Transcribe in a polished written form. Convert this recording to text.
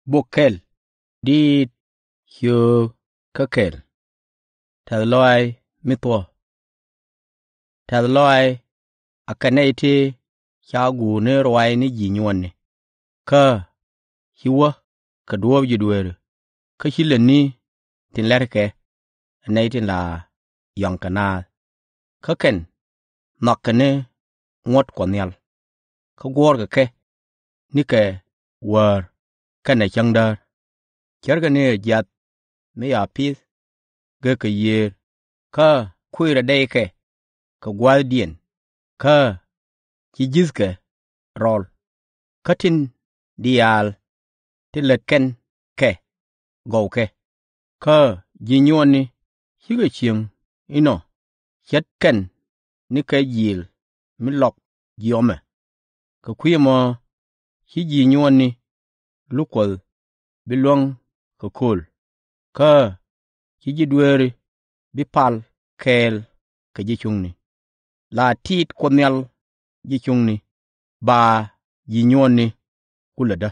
Bokel di yo kakel ta loy mitwo ta loy akaneti chagu ne rwai ni jinyone ka hiwa ka duob jidwer ka hilani tin lerke anaitin la yonkana ka ken nakane ngot kwanyal ka gworga ke nike war kana changdar chargane jat me ya pis ga ka yer ka kuira deke ka gwaldien ka chijiske rol katin dial tiletken ke gowke ka jinyoni higa chieng ino chetken ni ka yil milok giome ka kuyemo hi jinyoni lukol bilwang ka kol ka hijidweri bipal kel ka jichungni la tit kwanyal jichungni ba jinyoni kulada